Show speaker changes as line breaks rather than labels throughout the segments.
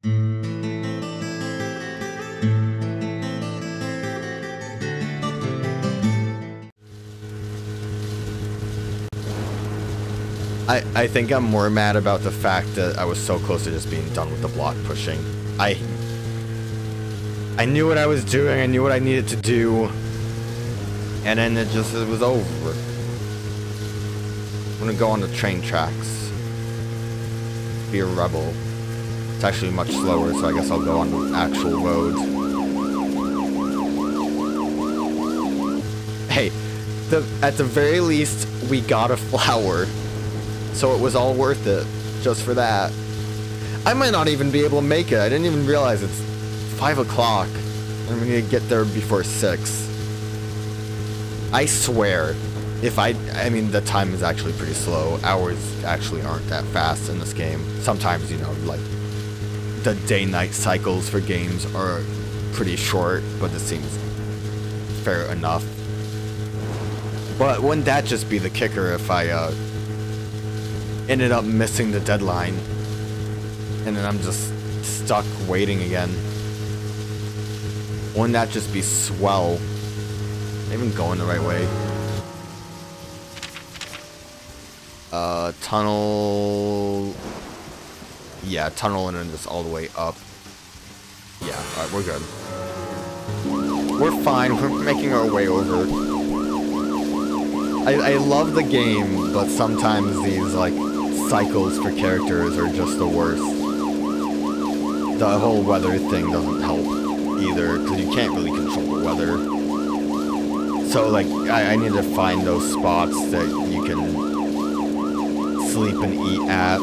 I think I'm more mad about the fact that I was so close to just being done with the block pushing. I knew what I was doing, I knew what I needed to do, and then it was over. I'm gonna go on the train tracks. Be a rebel. It's actually much slower, so I guess I'll go on the actual road. Hey, at the very least, we got a flower. So it was all worth it, just for that. I might not even be able to make it. I didn't even realize it's 5 o'clock. I'm gonna get there before 6. I swear, I mean, the time is actually pretty slow. Hours actually aren't that fast in this game. Sometimes, you know, like, the day-night cycles for games are pretty short, but this seems fair enough. But wouldn't that just be the kicker if I, ended up missing the deadline, and then I'm just stuck waiting again? Wouldn't that just be swell? Am I even going the right way? Tunnel. Yeah, tunnel and then just all the way up. Yeah, alright, we're good. We're fine, we're making our way over. I love the game, but sometimes these, like, cycles for characters are just the worst. The whole weather thing doesn't help either, because you can't really control the weather. So, like, I need to find those spots that you can sleep and eat at.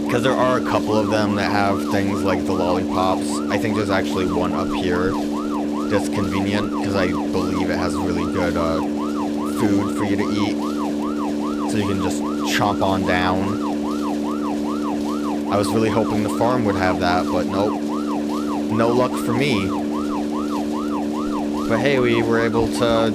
Because there are a couple of them that have things like the lollipops. I think there's actually one up here that's convenient, because I believe it has really good food for you to eat. So you can just chomp on down. I was really hoping the farm would have that, but nope. No luck for me. But hey, we were able to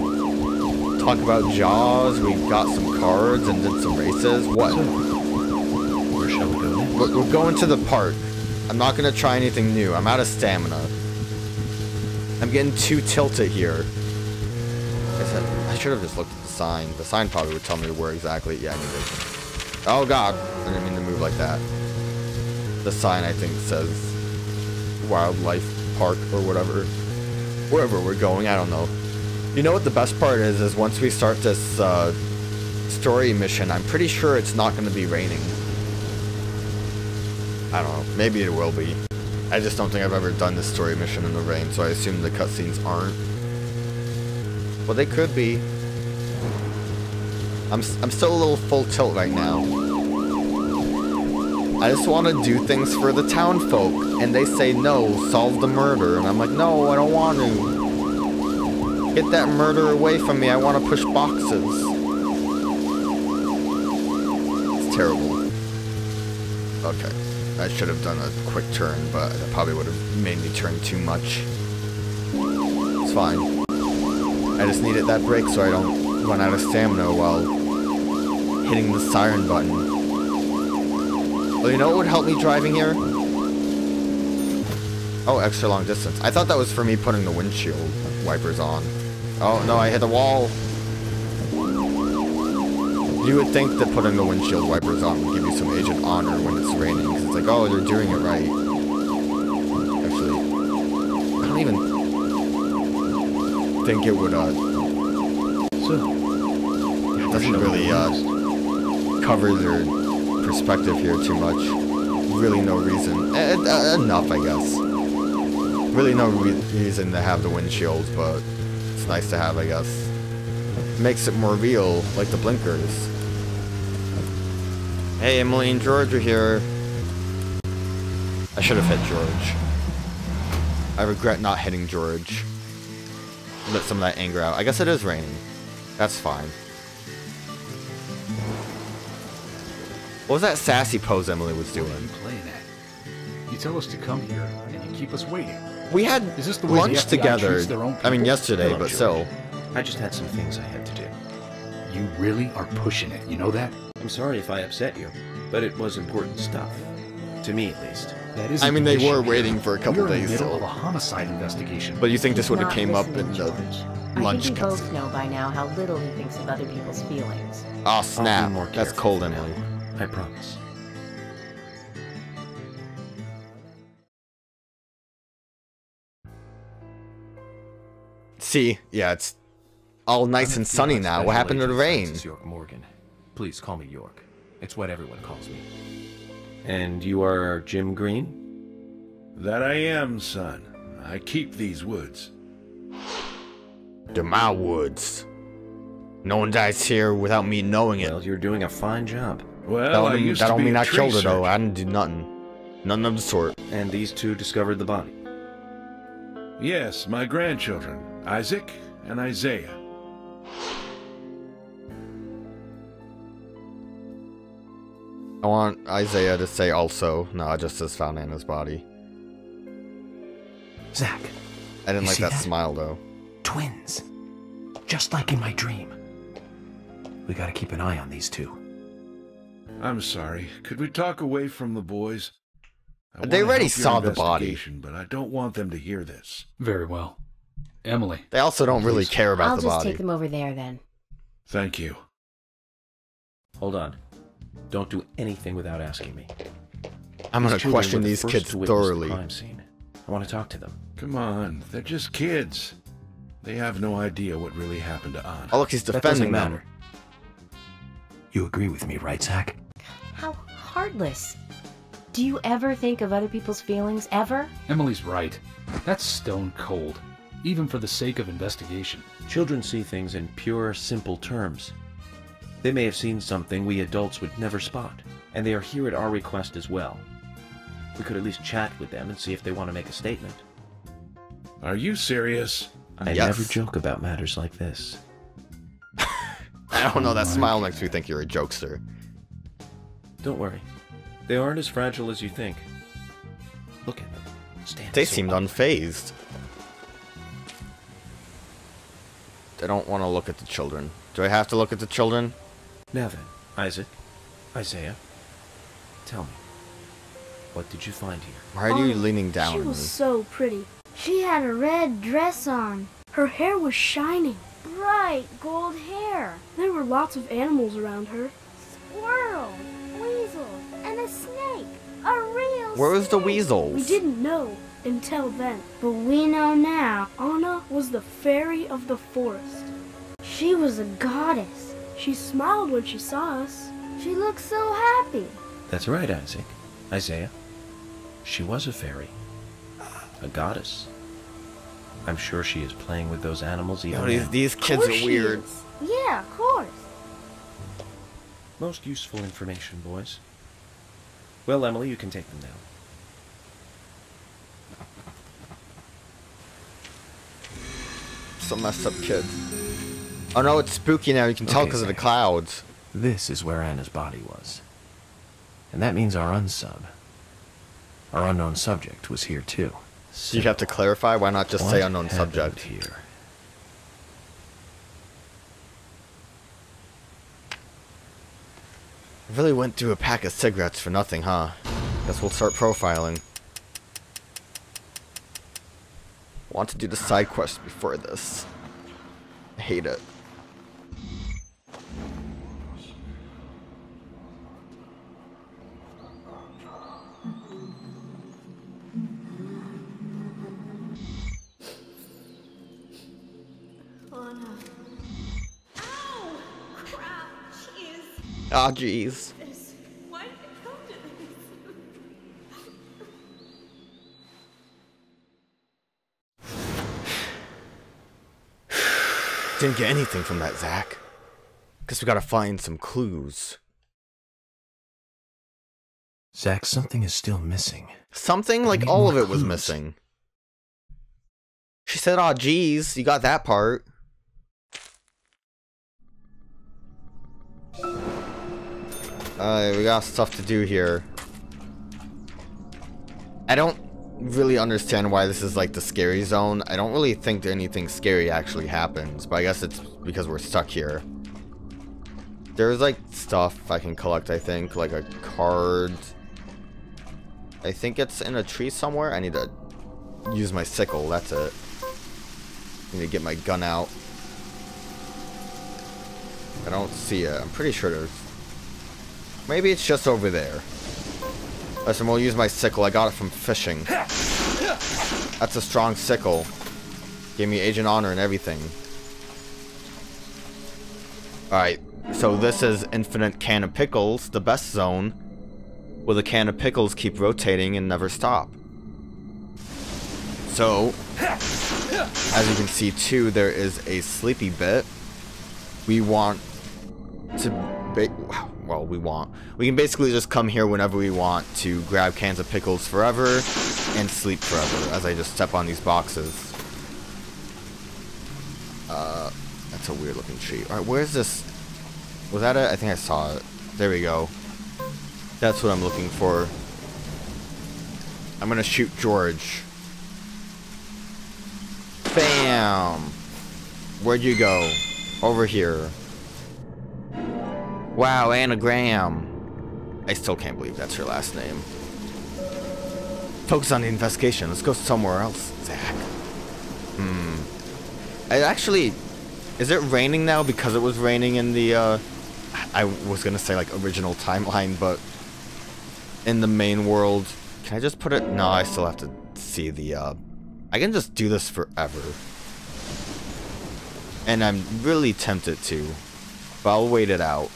talk about Jaws, we got some cards and did some races. What?
Where shall we go next?
We're going to the park. I'm not going to try anything new. I'm out of stamina. I'm getting too tilted here. I should have just looked at the sign. The sign probably would tell me where exactly. Yeah, I need it. Oh god, I didn't mean to move like that. The sign, I think, says Wildlife Park or whatever. Wherever we're going, I don't know. You know what the best part is once we start this story mission, I'm pretty sure it's not going to be raining. I don't know. Maybe it will be. I just don't think I've ever done this story mission in the rain, so I assume the cutscenes aren't. Well, they could be. I'm still a little full tilt right now. I just want to do things for the town folk, and they say no, solve the murder, and I'm like, no, I don't want to. Get that murder away from me, I want to push boxes. It's terrible. Okay, I should have done a quick turn, but that probably would have made me turn too much. It's fine. I just needed that break so I don't run out of stamina while hitting the siren button. Well, you know what would help me driving here? Oh, extra long distance. I thought that was for me putting the windshield wipers on. Oh, no, I hit the wall. You would think that putting the windshield wipers on would give you some agent honor when it's raining, because it's like, oh, they're doing it right. Actually, I don't even think it would, it doesn't really, cover their perspective here too much. Really no reason. Enough, I guess. Really no reason to have the windshields, but it's nice to have, I guess. Makes it more real, like the blinkers. Hey, Emily and George are here. I should have hit George. I regret not hitting George. Let some of that anger out. I guess it is raining. That's fine. What was that sassy pose Emily was doing?
What are you playing at? You tell us to come here, and you keep us waiting.
We had lunch together. I mean, yesterday,
Hello,
but still.
I just had some things I had to do.
You really are pushing it, you know that?
I'm sorry if I upset you, but it was important stuff. To me, at least.
That is.
I mean, they were waiting for a couple
We're in the
days,
middle of
so.
a homicide investigation.
But you think this would have
Not
came up
listening,
in the
George. I
lunch
think we both
cutscene?
know by now how little he thinks of other people's feelings.
Oh
I'll be
snap!
more
That's
careful
cold,
from now
Emily.
on. I promise.
See, yeah, it's all nice and sunny now. What happened to the rain?
York Morgan. Please call me York. It's what everyone calls me. And you are Jim Green?
That I am, son. I keep these woods.
They're my woods. No one dies here without me knowing it.
Well, you're doing a fine job.
Well, I used to
don't
be
mean
a
I killed her
tree
though.
surgeon.
I didn't do nothing. Nothing of the sort.
And these two discovered the body.
Yes, my grandchildren, Isaac and Isaiah.
I want Isaiah to say also. No, it just says found Anna's body.
Zach,
I didn't
You
like
see
that
that?
smile though.
twins. Just like in my dream. We gotta keep an eye on these two.
I'm sorry. Could we talk away from the boys? I
They
wanna
already
help your
saw the body.
investigation, but I don't want them to hear this.
Very well. Emily.
They also don't really
Please.
care about
I'll
the
just
body.
take them over there then.
Thank you.
Hold on. Don't do anything without asking me.
I'm gonna
These children
question
were the
these
first
kids
to witness the
thoroughly.
crime scene. I want to talk to them.
Come on, they're just kids. They have no idea what really happened to Anna.
Oh look, he's
That doesn't
defending them.
matter. You agree with me, right, Zach?
How heartless. Do you ever think of other people's feelings, ever?
Emily's right. That's stone cold. Even for the sake of investigation.
Children see things in pure, simple terms. They may have seen something we adults would never spot, and they are here at our request as well. We could at least chat with them and see if they want to make a statement.
Are you serious?
I
Yes.
never joke about matters like this.
I don't know, that
my
smile makes me think you're a jokester.
Don't worry. They aren't as fragile as you think. Look at them. Standing
They
so
seemed
up.
unfazed. They don't want to look at the children. Do I have to look at the children?
Now then, Isaac, Isaiah, tell me, what did you find here?
Why are you leaning down
She
on me?
was so pretty. She had a red dress on. Her hair was shining. Bright gold hair. There were lots of animals around her. Squirrels, weasels, and a snake. A real
Where was the
snake.
weasels?
We didn't know until then. But we know now. Anna was the fairy of the forest. She was a goddess. She smiled when she saw us. She looked so happy.
That's right, Isaac, Isaiah. She was a fairy. A goddess. I'm sure she is playing with those animals even
Yo,
now.
these kids
Course
are
she
weird.
is. Yeah, of course.
Most useful information, boys. Well, Emily, you can take them now.
Some messed up kids. Oh no, it's spooky now. You can tell
Okay,
because of the
Zach.
clouds.
This is where Anna's body was. And that means our unsub, our unknown subject, was here too.
So you have to clarify. Why not just say
What
unknown
happened
subject?
here?
I really went through a pack of cigarettes for nothing, huh? Guess we'll start profiling. Want to do the side quest before this. I hate it.
Ow! Crap! Jeez!
Ah, jeez.
This. Why did it come to this?
Didn't get anything from that, Zach. Guess we gotta find some clues.
Zach, something is still missing.
Something? Like
need
all of
more
it was
clues.
missing. She said, "Aw, geez." You got that part. We got stuff to do here. I don't really understand why this is like the scary zone. I don't really think that anything scary actually happens, but I guess it's because we're stuck here. There's like stuff I can collect, I think, like a card. I think it's in a tree somewhere. I need to use my sickle. That's it. Need to get my gun out. I don't see it. I'm pretty sure there's... Maybe it's just over there. Listen, we'll use my sickle. I got it from fishing. That's a strong sickle. Gave me Agent Honor and everything. Alright, so this is Infinite Can of Pickles, the best zone, where the can of pickles keep rotating and never stop. So, as you can see too, there is a sleepy bit. We want to... We can basically just come here whenever we want to grab cans of pickles forever and sleep forever, as I just step on these boxes. That's a weird looking tree. Alright, where's this? Was that it? I think I saw it. There we go. That's what I'm looking for. I'm gonna shoot George. Bam! Where'd you go? Over here. Wow, Anagram. I still can't believe that's her last name. Focus on the investigation. Let's go somewhere else, Zach. I actually... Is it raining now because it was raining in the, I was gonna say, like, original timeline, but... In the main world... Can I just put it... No, I still have to see the, I can just do this forever. And I'm really tempted to. But I'll wait it out.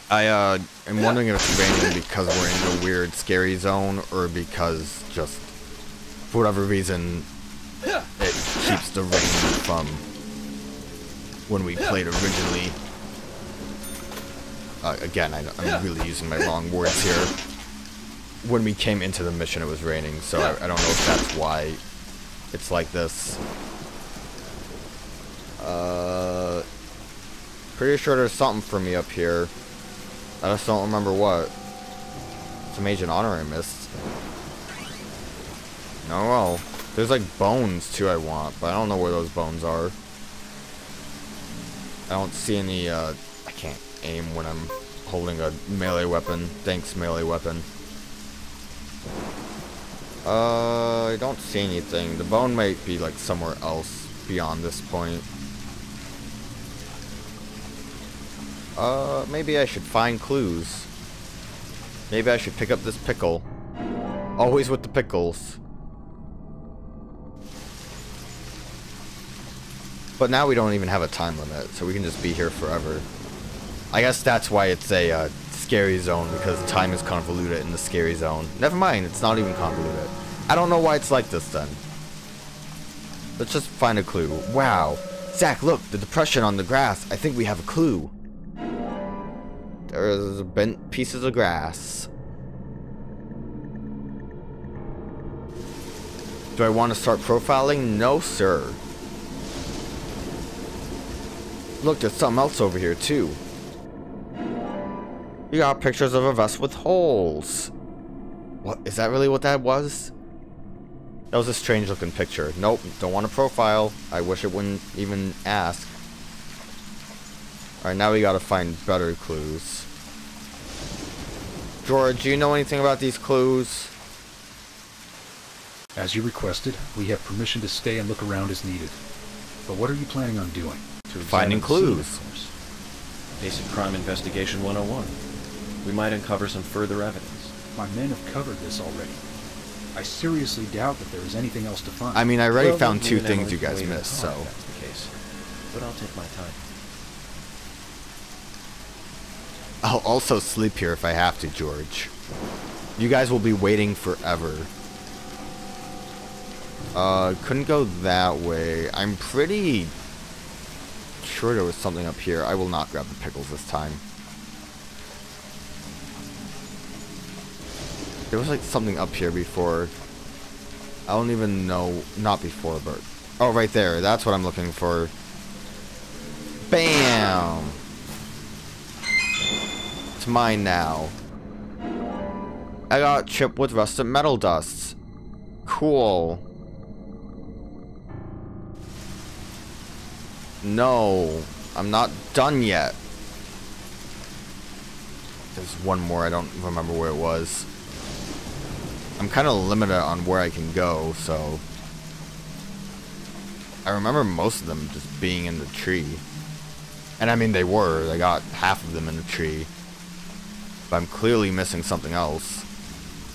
I am wondering if it's raining because we're in a weird, scary zone, or because just, for whatever reason, it keeps the rain from when we played originally. Again, I'm really using my wrong words here. When we came into the mission, it was raining, so I don't know if that's why it's like this. Pretty sure there's something for me up here. I just don't remember what. Some Agent Honor I missed. No, well, there's like bones too I want, but I don't know where those bones are. I don't see any, I can't aim when I'm holding a melee weapon. Thanks, melee weapon. I don't see anything. The bone might be like somewhere else beyond this point. Maybe I should find clues. Maybe I should pick up this pickle. Always with the pickles. But now we don't even have a time limit, so we can just be here forever. I guess that's why it's a scary zone, because time is convoluted in the scary zone. Never mind, it's not even convoluted. I don't know why it's like this then. Let's just find a clue. Wow. Zach, look, the depression on the grass. I think we have a clue. There's bent pieces of grass. Do I want to start profiling? No, sir. Look, there's something else over here, too. You got pictures of a vest with holes. What? Is that really what that was? That was a strange looking picture. Nope, don't want to profile. I wish it wouldn't even ask. Alright, now we gotta find better clues. George, do you know anything about these clues?
As you requested, we have permission to stay and look around as needed. But what are you planning on doing?
Finding clues.
Of course. Basic crime investigation 101. We might uncover some further evidence.
My men have covered this already. I seriously doubt that there is anything else to find.
I mean, I already
Well,
found
me
two
and
things
Emily
you guys
can wait
missed,
in the
so...
car if that's the case. But I'll take my time.
I'll also sleep here if I have to, George. You guys will be waiting forever. Couldn't go that way. I'm pretty sure there was something up here. I will not grab the pickles this time. There was like something up here before. I don't even know. Not before, but... Oh, right there. That's what I'm looking for. Bam! It's mine now. I got chipped with rusted metal dust. Cool. No, I'm not done yet. There's one more, I don't remember where it was. I'm kind of limited on where I can go, so... I remember most of them just being in the tree. And I mean, they were. I got half of them in the tree. But I'm clearly missing something else.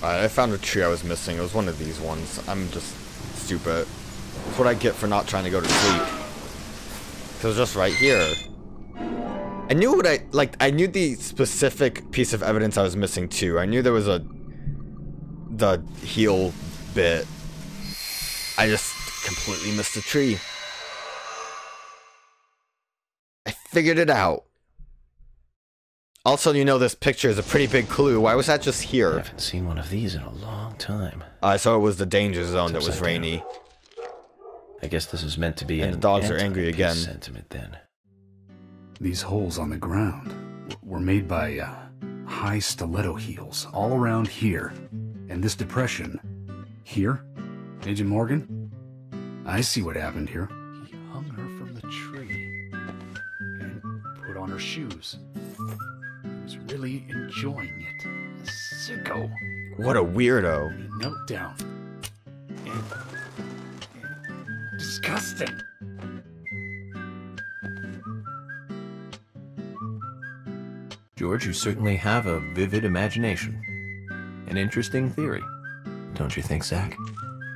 I found a tree I was missing. It was one of these ones. I'm just stupid. That's what I get for not trying to go to sleep. Because it was just right here. I knew what I knew the specific piece of evidence I was missing too. I knew there was the heel bit. I just completely missed the tree. I figured it out. Also, you know, this picture is a pretty big clue. Why was that just
I
here?
haven't seen one of these in a long time.
I saw it was the danger zone that was rainy.
I guess this is meant to be
And
an
the dogs are angry
anti-peace
again.
sentiment then.
These holes on the ground were made by high stiletto heels all around here. And this depression here, Agent Morgan, I see what happened here. He hung her from the tree and put on her shoes. He was really enjoying it. A sicko.
What a weirdo.
He knelt down. And disgusting.
George, you certainly have a vivid imagination. An interesting theory. Don't you think, Zach?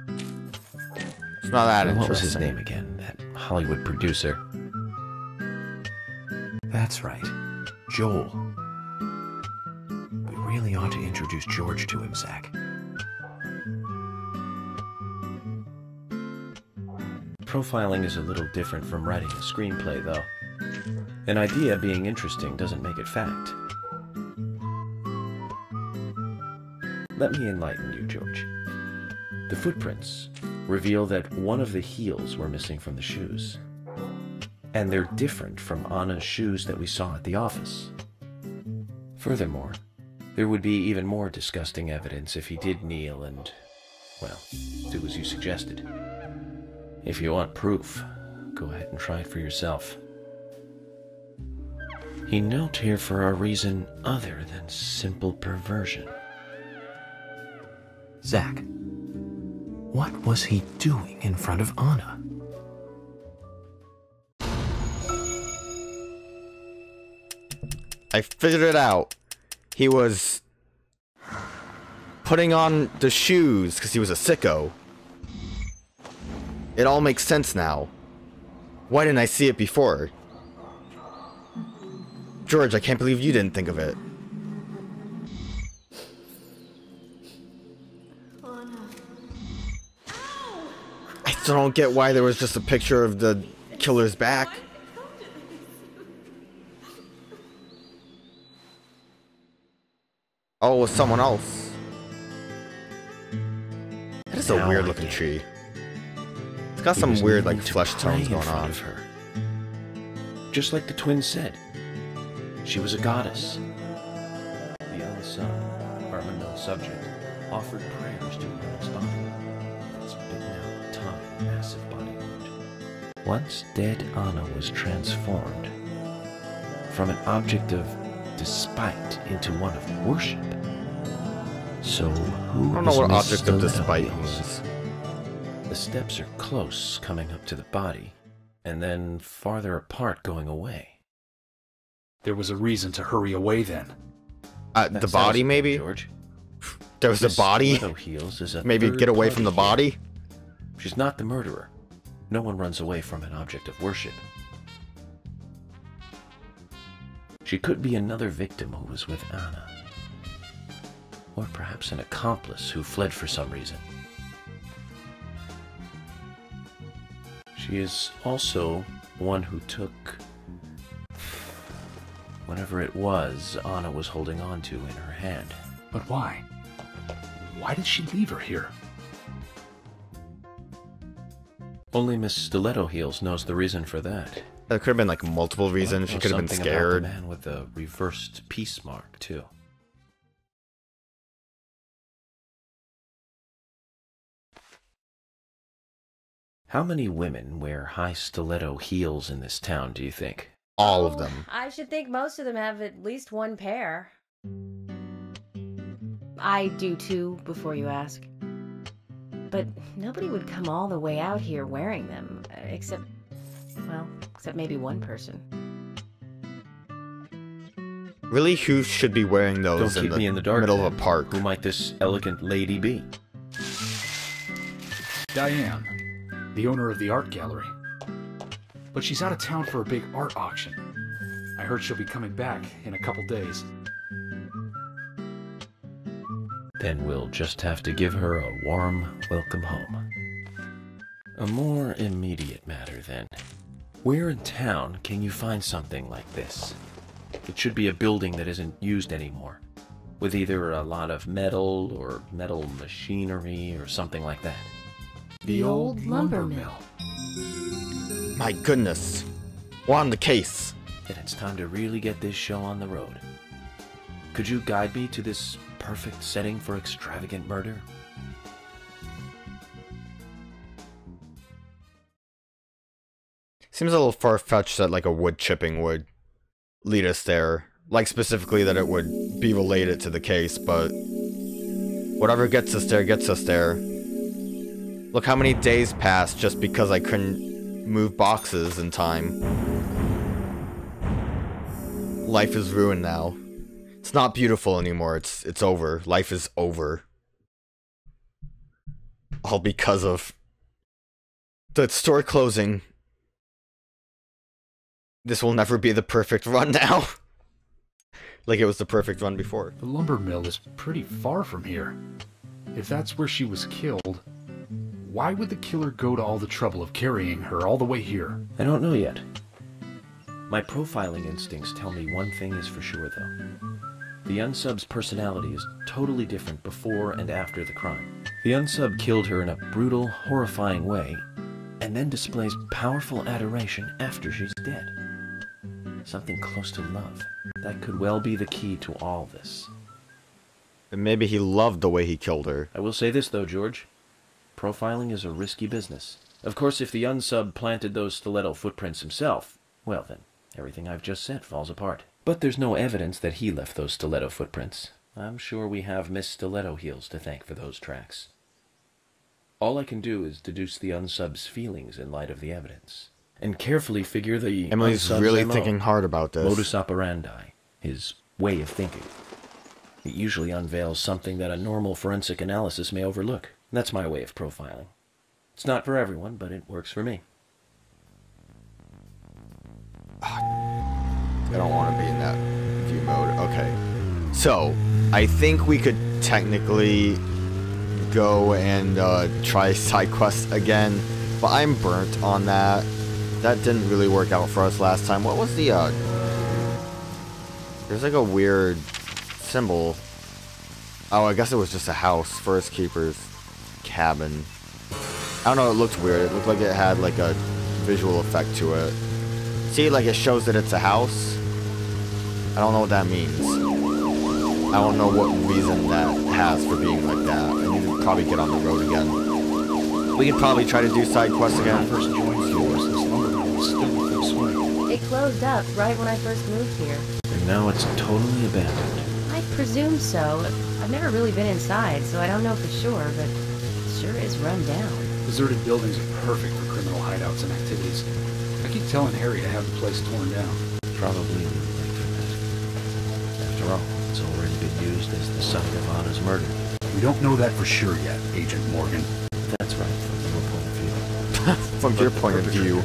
It's not that interesting.
What was his name again? That Hollywood producer.
That's right. Joel. We really ought to introduce George to him, Zach.
Profiling is a little different from writing a screenplay, though. An idea being interesting doesn't make it fact. Let me enlighten you, George. The footprints reveal that one of the heels were missing from the shoes. And they're different from Anna's shoes that we saw at the office. Furthermore, there would be even more disgusting evidence if he did kneel and, well, do as you suggested. If you want proof, go ahead and try it for yourself. He knelt here for a reason other than simple perversion.
Zach, what was he doing in front of Anna?
I figured it out. He was putting on the shoes because he was a sicko. It all makes sense now. Why didn't I see it before? George, I can't believe you didn't think of it. I still don't get why there was just a picture of the killer's back. Oh, it was someone else. That is a
Now
weird
I
looking
get it.
tree. It's got
He
some
was
weird,
kneeling
like,
to
flesh
pray
tones
in
going
front
on.
of her. Just like the twins said. She was a goddess. The unsung, or unknown subject, offered prayers to Anna's body. It's bitten out tongue, massive body wound. Once dead Anna was transformed from an object of despite into one of worship. So who
I don't know
is
what
Miss
object of
Stiletto
despite
Heels?
means.
The steps are close coming up to the body, and then farther apart going away.
There was a reason to hurry away then.
That
The
settles
body,
it,
maybe?
George.
There was a
Miss
body?
Stiletto Heels is a
Maybe
third
get away
party
from the
here.
body?
She's not the murderer. No one runs away from an object of worship. She could be another victim who was with Anna. Or perhaps an accomplice who fled for some reason. She is also one who took whatever it was Anna was holding on to in her hand.
But why? Why did she leave her here?
Only Miss Stiletto Heels knows the reason for that.
There could have been like multiple reasons. She
Knows
could have been
something about
scared.
the man with the reversed peace mark, too. How many women wear high stiletto heels in this town, do you think?
All of them.
I should think most of them have at least one pair. I do too, before you ask. But nobody would come all the way out here wearing them, except maybe one person.
Really, who should be wearing those
Don't keep me in the dark,
middle of
then.
a park?
Who might this elegant lady be?
Diane, the owner of the art gallery. But she's out of town for a big art auction. I heard she'll be coming back in a couple days.
Then we'll just have to give her a warm welcome home. A more immediate matter, then. Where in town can you find something like this? It should be a building that isn't used anymore, with either a lot of metal or metal machinery or something like that.
The old lumber mill.
My goodness. We're on the case.
Then it's time to really get this show on the road. Could you guide me to this perfect setting for extravagant murder?
Seems a little far-fetched that like a wood chipping would lead us there. Like specifically that it would be related to the case, but whatever gets us there gets us there. Look how many days passed just because I couldn't move boxes in time. Life is ruined now. It's not beautiful anymore. It's over. Life is over. All because of the store closing. This will never be the perfect run now. Like it was the perfect run before.
The lumber mill is pretty far from here. If that's where she was killed, why would the killer go to all the trouble of carrying her all the way here?
I don't know yet. My profiling instincts tell me one thing is for sure, though. The unsub's personality is totally different before and after the crime. The unsub killed her in a brutal, horrifying way, and then displays powerful adoration after she's dead. Something close to love. That could well be the key to all this.
And maybe he loved the way he killed her.
I will say this, though, George. Profiling is a risky business. Of course, if the unsub planted those stiletto footprints himself, well then, everything I've just said falls apart. But there's no evidence that he left those stiletto footprints. I'm sure we have Miss Stiletto Heels to thank for those tracks. All I can do is deduce the unsub's feelings in light of the evidence, and carefully figure the
Emily's
unsub's
really
MO,
thinking hard about this.
modus operandi, his way of thinking. It usually unveils something that a normal forensic analysis may overlook. That's my way of profiling. It's not for everyone, but it works for me.
I don't want to be in that view mode. Okay. So, I think we could technically go and try side quests again, but I'm burnt on that. That didn't really work out for us last time. What was the, there's like a weird symbol. Oh, I guess it was just a house. Forest Keeper's cabin. I don't know, it looked weird. It looked like it had like a visual effect to it. See, like it shows that it's a house. I don't know what that means. I don't know what reason that has for being like that. I need to probably get on the road again. We could probably try to do side quests again.
First joins yours, this lumber mill is still in full swing.
It closed up right when I first moved here.
And now it's totally abandoned.
I presume so. I've never really been inside, so I don't know for sure, but it sure is run down.
Deserted buildings are perfect for criminal hideouts and activities. I keep telling Harry to have the place torn down.
Probably a little late for that. After all, it's already been used as the site of Anna's murder.
We don't know that for sure yet, Agent Morgan.
That's right, from your point of view.
From your point of view,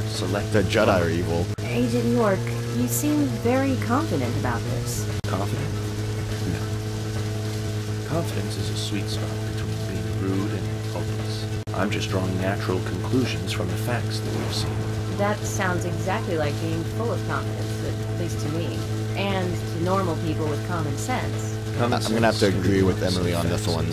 the Jedi are evil.
Agent York, you seem very confident about this.
Confident? No. Confidence is a sweet spot between being rude and hopeless. I'm just drawing natural conclusions from the facts that we've seen.
That sounds exactly like being full of confidence, at least to me. And to normal people with common sense.
I'm gonna have to agree with Emily on this one.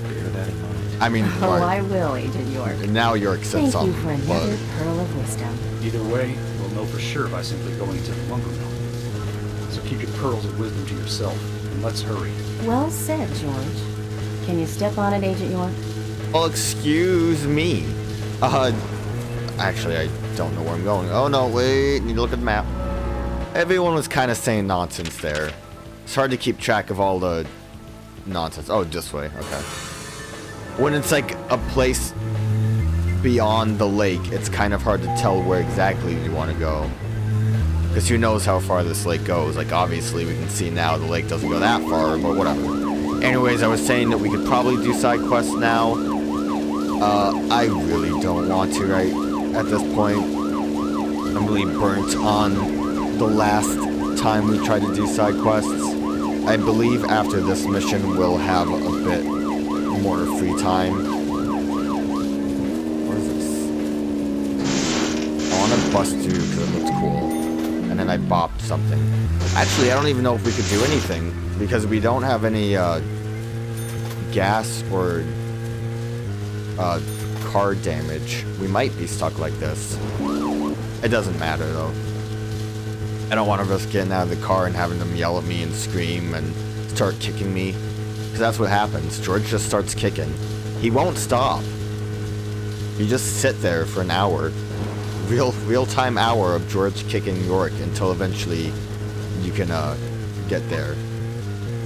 Bear that in mind.
I mean,
Oh, I will, Agent York.
now York said
Thank
something,
you for
but
another pearl of wisdom.
Either way, we'll know for sure by simply going to the lumber mill. So keep your pearls of wisdom to yourself, and let's hurry.
Well said, George. Can you step on it, Agent York?
well, excuse me. Actually, I don't know where I'm going. Oh no, wait, need to look at the map. Everyone was kind of saying nonsense there. It's hard to keep track of all the nonsense. Oh, this way. Okay. When it's like a place beyond the lake, it's kind of hard to tell where exactly you want to go. Because who knows how far this lake goes. Like, obviously, we can see now the lake doesn't go that far, but whatever. Anyways, I was saying that we could probably do side quests now. I really don't want to right at this point. I'm really burnt on the last time we tried to do side quests. I believe after this mission we'll have a bit more free time. What is this? I want to bust through because it looks cool. And then I bopped something. Actually, I don't even know if we could do anything because we don't have any gas or car damage. We might be stuck like this. It doesn't matter though. I don't want to risk getting out of the car and having them yell at me and scream and start kicking me. Because that's what happens. George just starts kicking. He won't stop. You just sit there for an hour. Real-time hour of George kicking York until eventually you can get there.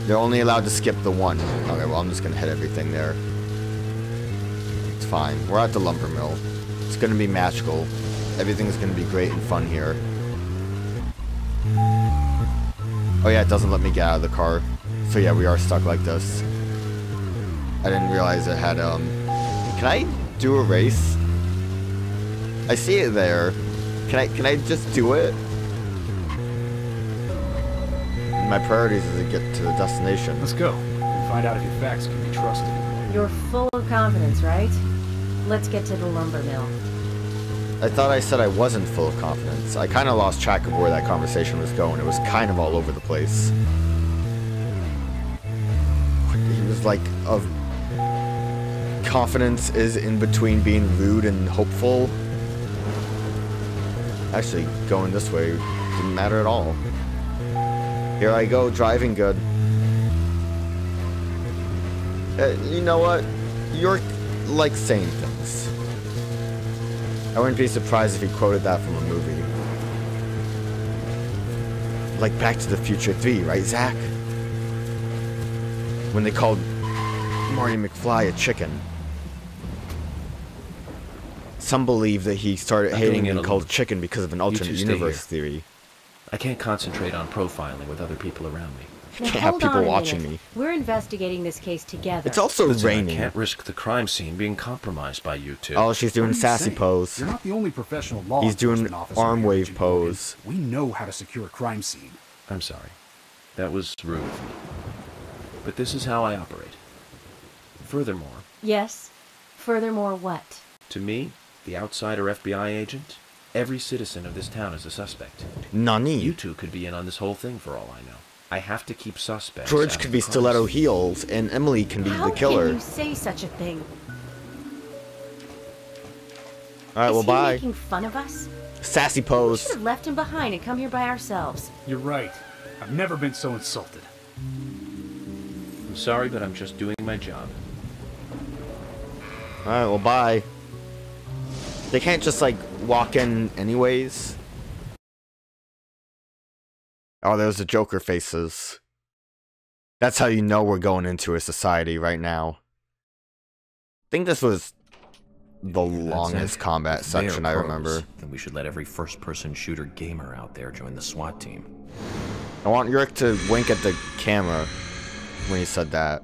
They're only allowed to skip the one. Okay, well, I'm just going to hit everything there. It's fine. We're at the lumber mill. It's going to be magical. Everything's going to be great and fun here. Oh yeah, it doesn't let me get out of the car. So yeah, we are stuck like this. I didn't realize it had, Can I do a race? I see it there. Can I just do it? My priorities is to get to the destination.
Let's go and find out if your facts can be trusted.
You're full of confidence, right? Let's get to the lumber mill.
I thought I said I wasn't full of confidence. I kind of lost track of where that conversation was going. It was kind of all over the place. He was like, confidence is in between being rude and hopeful. Actually, going this way didn't matter at all. Here I go, driving good. You know what? You're like saying things. I wouldn't be surprised if he quoted that from a movie. Like Back to the Future 3, right, Zach? When they called Marty McFly a chicken. Some believe that he started hating being called chicken because of an alternate universe theory.
I can't concentrate on profiling with other people around me.
Can't have people watching me.
We're investigating this case together.
It's also raining.
I can't risk the crime scene being compromised by you two.
Oh, she's doing sassy pose.
You're not the only professional law
He's doing
enforcement officer
arm
here,
wave
Agent
pose.
Morgan. We know how to secure a crime scene.
I'm sorry. That was rude of me. But this is how I operate. Furthermore...
Yes? Furthermore what?
To me, the outsider FBI agent, every citizen of this town is a suspect.
Nani?
You two could be in on this whole thing for all I know. I have to keep suspects.
George could be Stiletto Heels, and Emily can be the killer.
How can you say such a thing?
Alright, well, bye.
Is he making fun of us?
Sassy
We
pose.
should have left him behind and come here by ourselves.
You're right. I've never been so insulted.
I'm sorry, but I'm just doing my job.
Alright, well, bye. They can't just, like, walk in anyways. Oh, there's the Joker faces. That's how you know we're going into a society right now. I think this was the longest combat section I remember.
Then we should let every first-person shooter gamer out there join the SWAT team.
I want Rick to wink at the camera when he said that.